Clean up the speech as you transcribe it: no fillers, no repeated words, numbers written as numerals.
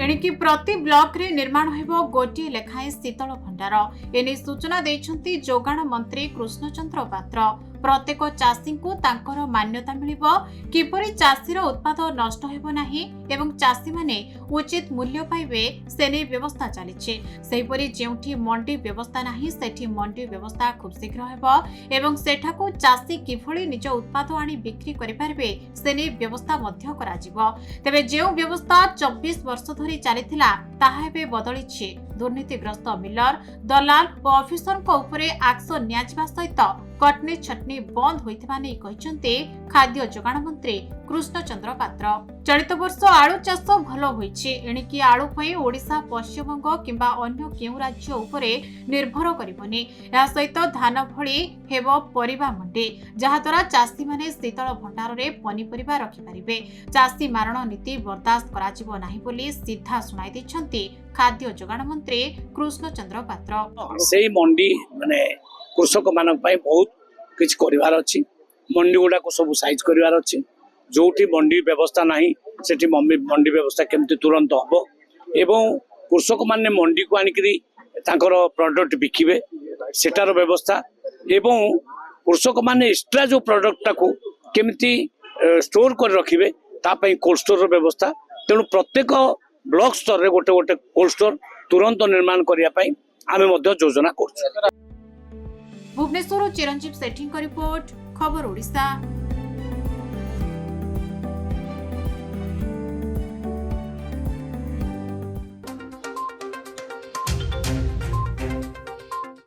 एणिकी प्रति ब्लॉक रे निर्माण होइबो गोटे लेखाएं शीतल भंडार एने सूचना दैछंती जोगाण मंत्री कृष्णचंद्र पात्र। प्रत्येक चाषी को तांकर मान्यता मिलिबो किपरि चाषीर उत्पाद नष्ट हेबो नाही एवं चाषी माने उचित मूल्य पाइबे सेने व्यवस्था चलीछि। सेहिपरि जेउठी मंडी व्यवस्था नाही सेठी मंडी व्यवस्था खूब शीघ्र हेबो एवं सेठाको चाषी किभଳି निज उत्पाद आनी बिक्री करि पारबे सेने व्यवस्था मध्य करा जिवो। तबे जेउ व्यवस्था 24 वर्ष धरि चलिथिला ताहा हेबे बदलिछि। दुर्नीतिग्रस्त मिलर दलाल और ऑफिसर को उपरे एक्शन नियाजिबा सहित कटनी छटनी बंद होइथिबा नै कहिसंते खाद्य जोगाण मंत्री कृष्णचंद्र पात्र। चलित वर्ष आलू चाष भल होइछि। एणिकी आलू पई ओडिशा पश्चिमबंग किंबा अन्य केउ राज्य उपरे निर्भर करिबनी। या सहित धान भଳି हेबो परिबा मंडी जहा द्वारा चाषी माने शीतल भंडार रे पनिपरिबा रखि परिबे। चाषी मारण नीति बर्दाश्त कराजिबो नाही बोली सीधा सुनाई दिछंती खाद्य जोगाण मंत्री कृष्णचंद्र पात्र। सेही मंडी माने कृषक मानक पाई बहुत किछ करिवार अछि। मंडी गुडा को सब साइज करिवार अछि। जोठी मंडी व्यवस्था नाही सेठी मंडी व्यवस्था केमती तुरंत हबो एवं कृषक माने मंडी को आनिकरी तांकर प्रोडक्ट बिकिबे सेटार व्यवस्था एवं कृषक माने एक्स्ट्रा जो प्रोडक्ट को केमती स्टोर कर रखिबे ता पई कोल्ड स्टोर व्यवस्था। तेणु प्रत्येक ब्लॉक स्तर रे गोटे गोटे कोल्ड स्टोर तुरंत निर्माण करिया पई आमे मध्य योजना करछु। भुवनेश्वर चिरंजीव सेठी रिपोर्ट खबर ओडिशा।